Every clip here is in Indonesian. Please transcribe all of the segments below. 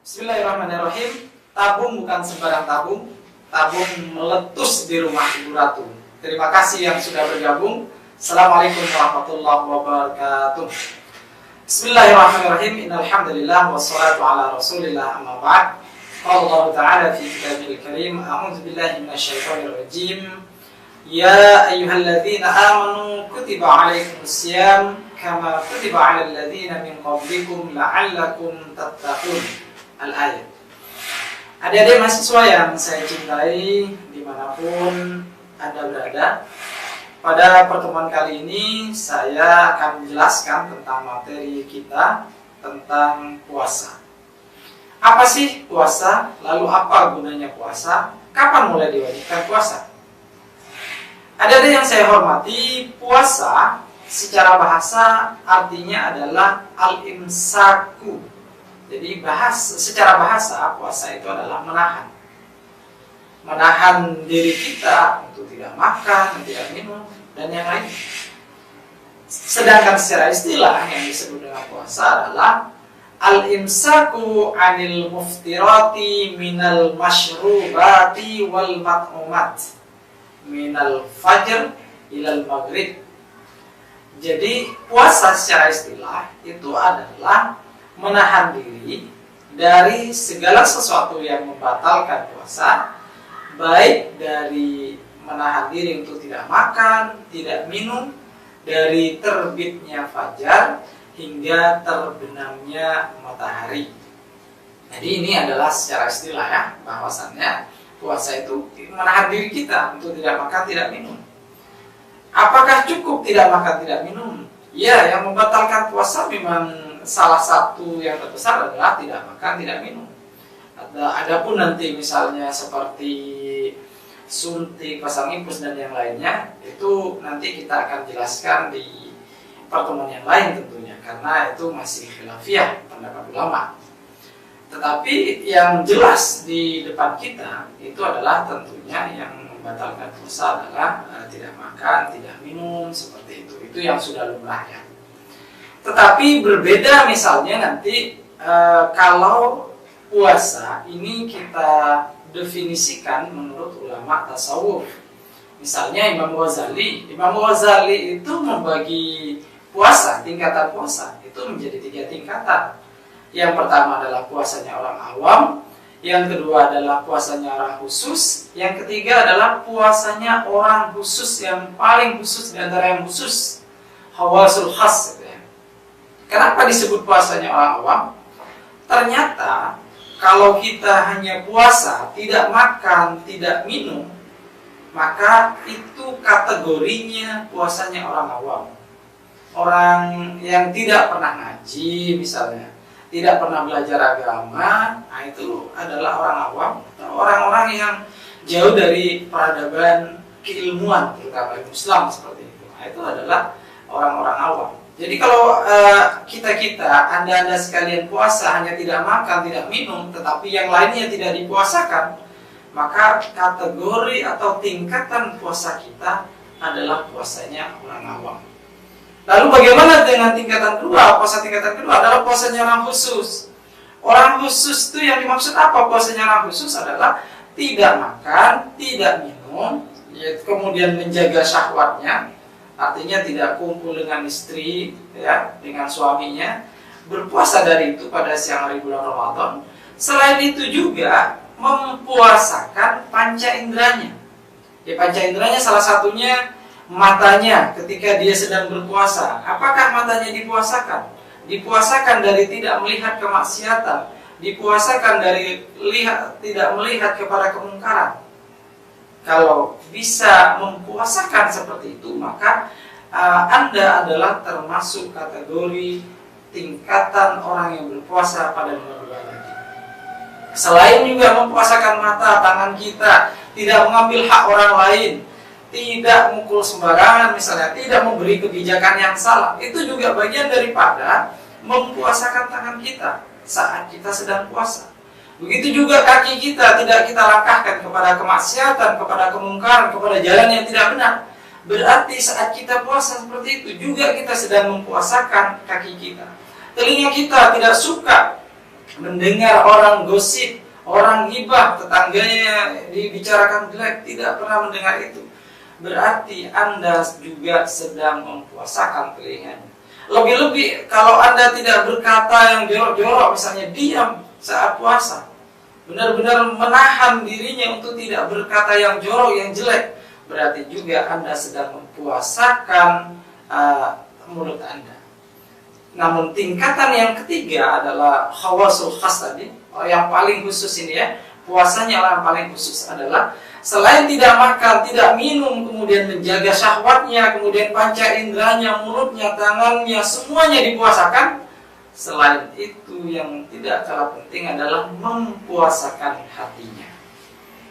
Bismillahirrahmanirrahim. Tabung bukan sembarang tabung. Tabung meletus di rumah Ibu Ratu. Terima kasih yang sudah bergabung. Assalamualaikum warahmatullahi wabarakatuh. Bismillahirrahmanirrahim. Innalhamdulillah wassalatu ala rasulillah amma ba'd. Allah Ta'ala fi kitabil karim. A'udzu billahi minasyaitonir rajim. Ya ayyuhalladzina amanu kutiba alaikumusiyam kama kutiba alal ladzina min qablikum la'allakum tattaqun. Al-ayat. Adik-adik mahasiswa yang saya cintai dimanapun Anda berada, pada pertemuan kali ini saya akan menjelaskan tentang materi kita tentang puasa. Apa sih puasa? Lalu apa gunanya puasa? Kapan mulai diwajibkan puasa? Adik-adik yang saya hormati, puasa secara bahasa artinya adalah al-imsaku. Jadi secara bahasa puasa itu adalah menahan diri kita untuk tidak makan, tidak minum, dan yang lain. Sedangkan secara istilah yang disebut dengan puasa adalah al-imsaku anil muftirati minal masyrubati wal mat'umat minal fajr ilal maghrib. Jadi puasa secara istilah itu adalah menahan diri dari segala sesuatu yang membatalkan puasa, baik dari menahan diri untuk tidak makan, tidak minum, dari terbitnya fajar hingga terbenamnya matahari. Jadi ini adalah secara istilah ya, bahwasannya puasa itu menahan diri kita untuk tidak makan, tidak minum. Apakah cukup tidak makan, tidak minum? Ya, yang membatalkan puasa memang salah satu yang terbesar adalah tidak makan, tidak minum. Adapun nanti misalnya seperti suntik, pasang infus dan yang lainnya, itu nanti kita akan jelaskan di pertemuan yang lain tentunya, karena itu masih khilafiyah pendapat ulama. Tetapi yang jelas di depan kita itu adalah tentunya yang membatalkan puasa adalah tidak makan, tidak minum, seperti itu. Itu yang sudah lumrah ya. Tetapi berbeda misalnya nanti kalau puasa ini kita definisikan menurut ulama tasawuf. Misalnya Imam Ghazali itu membagi puasa, tingkatan puasa itu menjadi 3 tingkatan. Yang pertama adalah puasanya orang awam, yang kedua adalah puasanya orang khusus, yang ketiga adalah puasanya orang khusus yang paling khusus di antara yang khusus, hawasul khas. Kenapa disebut puasanya orang awam? Ternyata kalau kita hanya puasa, tidak makan, tidak minum, maka itu kategorinya puasanya orang awam. Orang yang tidak pernah ngaji misalnya, tidak pernah belajar agama, nah itu adalah orang awam. Orang-orang yang jauh dari peradaban keilmuan, terutama Islam seperti itu. Nah, itu adalah orang-orang awam. Jadi kalau Anda sekalian puasa hanya tidak makan, tidak minum, tetapi yang lainnya tidak dipuasakan, maka kategori atau tingkatan puasa kita adalah puasanya orang awam. Lalu bagaimana dengan tingkatan kedua? Puasa tingkatan kedua adalah puasanya orang khusus. Orang khusus itu yang dimaksud apa? Puasanya orang khusus adalah tidak makan, tidak minum, kemudian menjaga syahwatnya. Artinya tidak kumpul dengan istri, ya, dengan suaminya, berpuasa dari itu pada siang hari bulan Ramadan. Selain itu juga mempuasakan panca inderanya. Ya, panca inderanya salah satunya matanya ketika dia sedang berpuasa. Apakah matanya dipuasakan? Dipuasakan dari tidak melihat kemaksiatan, dipuasakan dari tidak melihat kepada kemungkaran. Kalau bisa mempuasakan seperti itu, maka Anda adalah termasuk kategori tingkatan orang yang berpuasa pada bulan ini. Selain juga mempuasakan mata, tangan kita, tidak mengambil hak orang lain, tidak mukul sembarangan misalnya, tidak memberi kebijakan yang salah, itu juga bagian daripada mempuasakan tangan kita saat kita sedang puasa. Begitu juga kaki kita tidak kita langkahkan kepada kemaksiatan, kepada kemungkaran, kepada jalan yang tidak benar. Berarti saat kita puasa seperti itu juga kita sedang mempuasakan kaki kita. Telinga kita tidak suka mendengar orang gosip, orang ghibah, tetangganya dibicarakan jelek, tidak pernah mendengar itu, berarti Anda juga sedang mempuasakan telinganya. Lebih-lebih kalau Anda tidak berkata yang jorok-jorok, misalnya diam saat puasa, benar-benar menahan dirinya untuk tidak berkata yang jorok, yang jelek, berarti juga Anda sedang mempuasakan mulut Anda. Namun tingkatan yang ketiga adalah khawasul khas tadi, yang paling khusus ini ya, puasanya orang yang paling khusus adalah selain tidak makan, tidak minum, kemudian menjaga syahwatnya, kemudian panca inderanya, mulutnya, tangannya, semuanya dipuasakan. Selain itu yang tidak kalah penting adalah mempuasakan hatinya.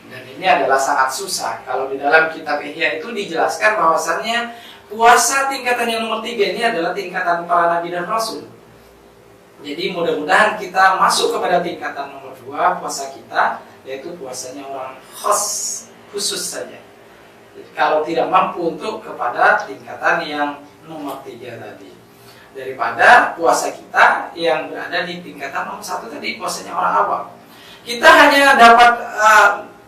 Dan ini adalah sangat susah. Kalau di dalam kitab Ihya itu dijelaskan bahwasannya puasa tingkatan yang nomor 3 ini adalah tingkatan para nabi dan rasul. Jadi mudah-mudahan kita masuk kepada tingkatan nomor 2 puasa kita, yaitu puasanya orang khusus saja. Jadi, kalau tidak mampu untuk kepada tingkatan yang nomor 3 tadi, daripada puasa kita yang berada di tingkatan nomor 1 tadi, puasanya orang awam. Kita hanya dapat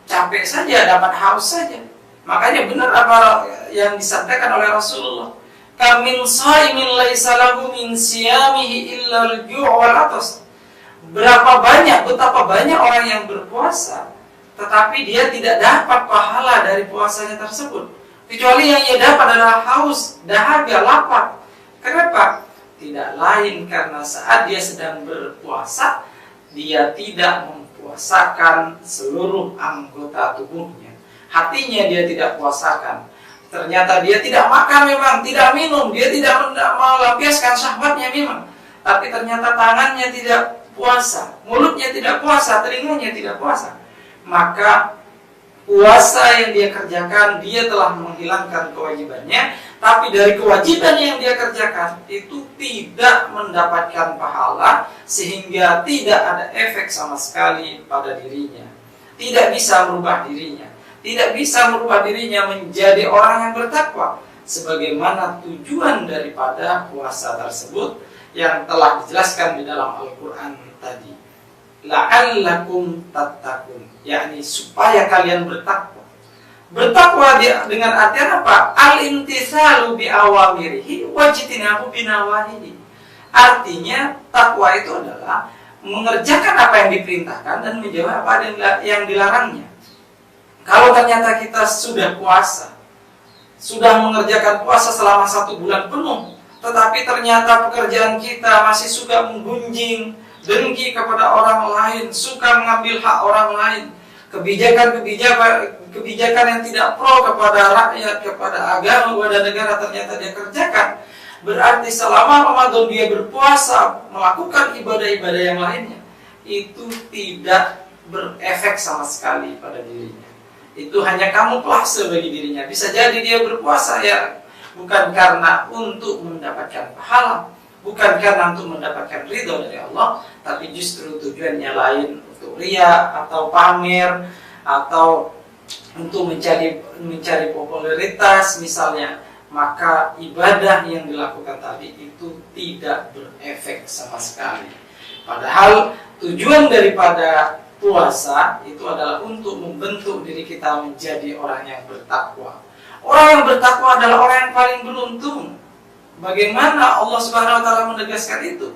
capek saja, dapat haus saja. Makanya benar apa yang disampaikan oleh Rasulullah, kamin shaimin laisa lahu min siyamihi illa al-ju' wal 'atas. Betapa banyak orang yang berpuasa tetapi dia tidak dapat pahala dari puasanya tersebut, kecuali yang ia dapat adalah haus, dahaga, lapar. Kenapa? Tidak lain karena saat dia sedang berpuasa, dia tidak mempuasakan seluruh anggota tubuhnya. Hatinya dia tidak puasakan. Ternyata dia tidak makan memang, tidak minum, dia tidak melampiaskan syahwatnya memang, tapi ternyata tangannya tidak puasa, mulutnya tidak puasa, telinganya tidak puasa. Maka puasa yang dia kerjakan, dia telah menghilangkan kewajibannya, tapi dari kewajiban yang dia kerjakan itu tidak mendapatkan pahala, sehingga tidak ada efek sama sekali pada dirinya, tidak bisa merubah dirinya, tidak bisa merubah dirinya menjadi orang yang bertakwa, sebagaimana tujuan daripada puasa tersebut yang telah dijelaskan di dalam Al-Quran tadi. La'allakum tattaqun, yakni supaya kalian bertakwa. Bertakwa dengan artian apa? Al-imtitsalu bi awamirihi wajtinabu bi nawahihi. Artinya takwa itu adalah mengerjakan apa yang diperintahkan dan menjauhi apa yang dilarangnya. Kalau ternyata kita sudah puasa, sudah mengerjakan puasa selama 1 bulan penuh, tetapi ternyata pekerjaan kita masih suka menggunjing, dengki kepada orang lain, suka mengambil hak orang lain, kebijakan yang tidak pro kepada rakyat, kepada agama, kepada negara ternyata dia kerjakan, berarti selama Ramadan dia berpuasa, melakukan ibadah-ibadah yang lainnya, itu tidak berefek sama sekali pada dirinya. Itu hanya kamuflase bagi dirinya. Bisa jadi dia berpuasa ya bukan karena untuk mendapatkan pahala, bukan karena untuk mendapatkan ridho dari Allah, tapi justru tujuannya lain, untuk ria atau pamer, atau untuk mencari popularitas misalnya. Maka ibadah yang dilakukan tadi itu tidak berefek sama sekali. Padahal tujuan daripada puasa itu adalah untuk membentuk diri kita menjadi orang yang bertakwa. Orang yang bertakwa adalah orang yang paling beruntung. Bagaimana Allah Subhanahu wa taala menegaskan itu?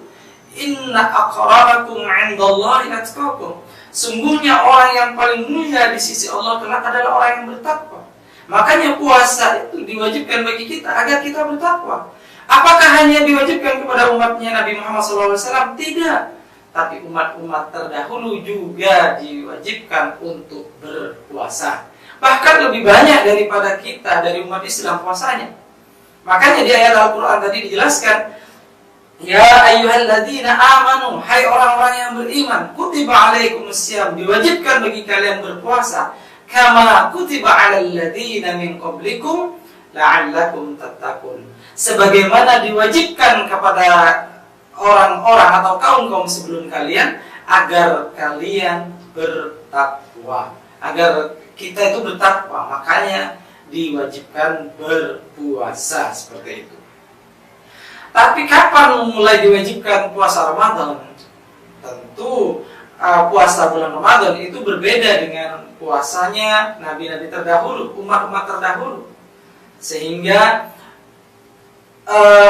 Inna aqrabakum 'indallahi atqakum. Sungguhnya orang yang paling mulia di sisi Allah kelak adalah orang yang bertakwa. Makanya puasa itu diwajibkan bagi kita agar kita bertakwa. Apakah hanya diwajibkan kepada umatnya Nabi Muhammad SAW? Tidak. Tapi umat-umat terdahulu juga diwajibkan untuk berpuasa. Bahkan lebih banyak daripada kita, dari umat Islam puasanya. Makanya di ayat Al-Quran tadi dijelaskan, ya ayyuhalladzina amanu, hai orang-orang yang beriman, kutiba alaikumusiyam, diwajibkan bagi kalian berpuasa, kama kutiba alal ladzina min qablikum la'allakum tattaqun, sebagaimana diwajibkan kepada orang-orang atau kaum-kaum sebelum kalian agar kalian bertakwa, agar kita itu bertakwa, makanya diwajibkan berpuasa seperti itu. Tapi kapan mulai diwajibkan puasa Ramadan? Tentu puasa bulan Ramadan itu berbeda dengan puasanya nabi-nabi terdahulu, umat-umat terdahulu. Sehingga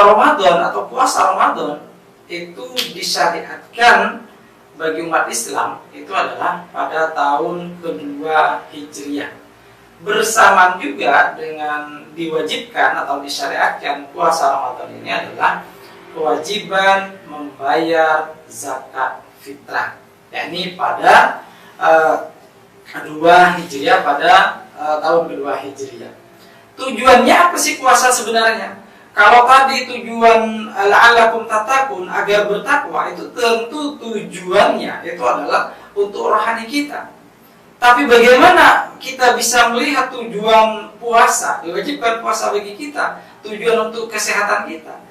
Ramadan atau puasa Ramadan itu disyariatkan bagi umat Islam itu adalah pada tahun kedua Hijriah. Bersamaan juga dengan diwajibkan atau disyariatkan puasa Ramadan ini adalah kewajiban membayar zakat fitrah, yakni pada kedua Hijriah, pada tahun kedua Hijriah. Tujuannya apa sih puasa sebenarnya? Kalau tadi tujuan la'allakum tattaqun, agar bertakwa, itu tentu tujuannya itu adalah untuk rohani kita. Tapi bagaimana kita bisa melihat tujuan puasa, diwajibkan puasa bagi kita, tujuan untuk kesehatan kita?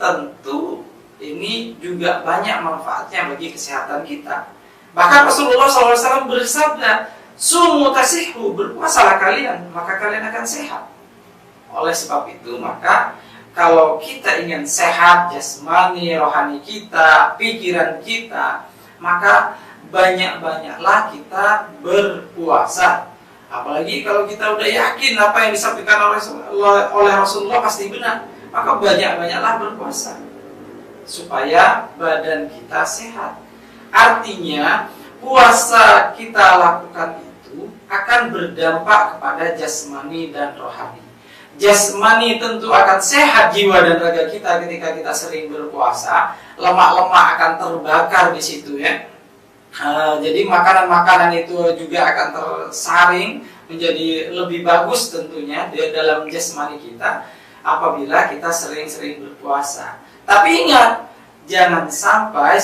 Tentu ini juga banyak manfaatnya bagi kesehatan kita. Bahkan Rasulullah SAW bersabda, "Sumu tasihhu, berpuasalah kalian, maka kalian akan sehat." Oleh sebab itu, maka kalau kita ingin sehat jasmani, rohani kita, pikiran kita, maka banyak-banyaklah kita berpuasa. Apalagi kalau kita udah yakin apa yang disampaikan oleh Rasulullah pasti benar, maka banyak-banyaklah berpuasa supaya badan kita sehat. Artinya puasa kita lakukan itu akan berdampak kepada jasmani dan rohani. Jasmani tentu akan sehat jiwa dan raga kita ketika kita sering berpuasa. Lemak-lemak akan terbakar di situ ya. Jadi makanan-makanan itu juga akan tersaring menjadi lebih bagus tentunya di dalam jasmani kita apabila kita sering-sering berpuasa. Tapi ingat, jangan sampai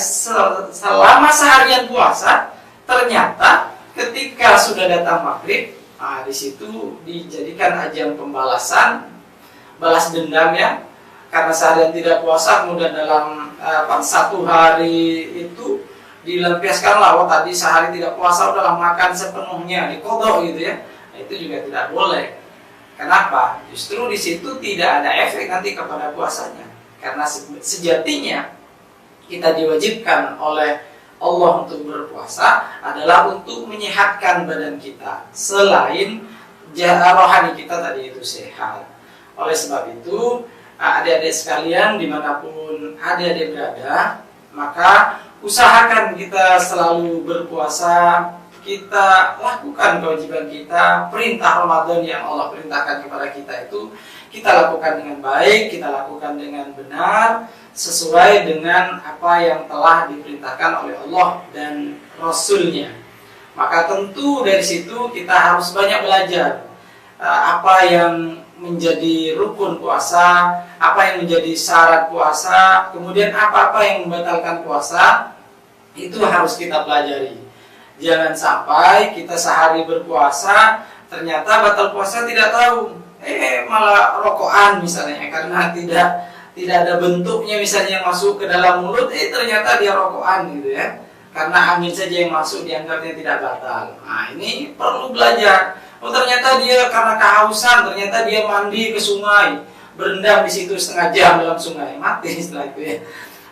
selama seharian puasa ternyata ketika sudah datang maghrib, di situ dijadikan ajang pembalasan, balas dendam ya, karena seharian tidak puasa, kemudian dalam satu hari itu dilampiaskanlah, tadi sehari tidak puasa udahlah makan sepenuhnya, dikodok gitu ya. Itu juga tidak boleh. Kenapa? Justru di situ tidak ada efek nanti kepada puasanya, karena sejatinya kita diwajibkan oleh Allah untuk berpuasa adalah untuk menyehatkan badan kita, selain rohani kita tadi itu sehat. Oleh sebab itu, adik-adik sekalian dimanapun adik-adik berada, maka usahakan kita selalu berpuasa, kita lakukan kewajiban kita, perintah Ramadan yang Allah perintahkan kepada kita itu kita lakukan dengan baik, kita lakukan dengan benar, sesuai dengan apa yang telah diperintahkan oleh Allah dan Rasul-Nya. Maka tentu dari situ kita harus banyak belajar apa yang menjadi rukun puasa, apa yang menjadi syarat puasa, kemudian apa-apa yang membatalkan puasa, itu harus kita pelajari. Jangan sampai kita sehari berpuasa ternyata batal puasa tidak tahu, malah rokokan misalnya, karena tidak ada bentuknya misalnya yang masuk ke dalam mulut, ternyata dia rokokan gitu ya, karena angin saja yang masuk dianggapnya tidak batal. Nah ini perlu belajar. Ternyata dia karena kehausan, ternyata dia mandi ke sungai, berendam di situ setengah jam dalam sungai, mati setelah itu ya.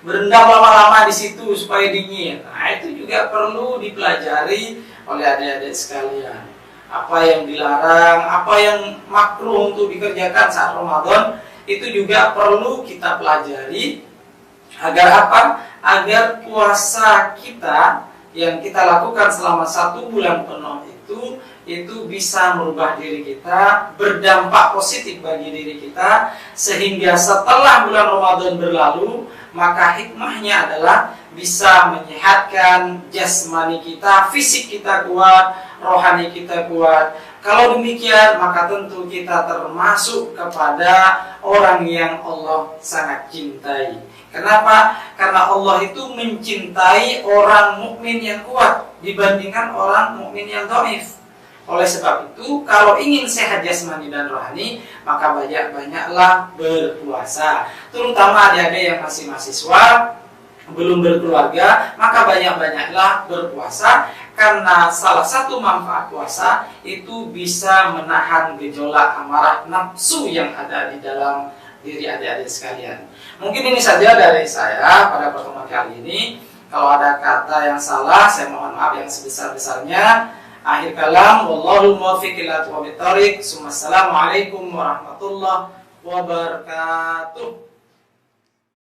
Berendam lama-lama di situ supaya dingin. Nah itu juga perlu dipelajari oleh adik-adik sekalian. Apa yang dilarang, apa yang makruh untuk dikerjakan saat Ramadan, itu juga perlu kita pelajari. Agar apa? Agar puasa kita yang kita lakukan selama 1 bulan penuh itu bisa merubah diri kita, berdampak positif bagi diri kita, sehingga setelah bulan Ramadan berlalu, maka hikmahnya adalah bisa menyehatkan jasmani kita, fisik kita kuat, rohani kita kuat. Kalau demikian, maka tentu kita termasuk kepada orang yang Allah sangat cintai. Kenapa? Karena Allah itu mencintai orang mukmin yang kuat dibandingkan orang mukmin yang dhaif. Oleh sebab itu, kalau ingin sehat jasmani dan rohani, maka banyak-banyaklah berpuasa. Terutama adik-adik yang masih mahasiswa, belum berkeluarga, maka banyak-banyaklah berpuasa. Karena salah satu manfaat puasa itu bisa menahan gejolak amarah nafsu yang ada di dalam diri adik-adik sekalian. Mungkin ini saja dari saya pada pertemuan kali ini. Kalau ada kata yang salah, saya mohon maaf yang sebesar-besarnya. Akhir kalam, wallahul muwaffiq ila aqwamit thoriq. Assalamualaikum warahmatullahi wabarakatuh.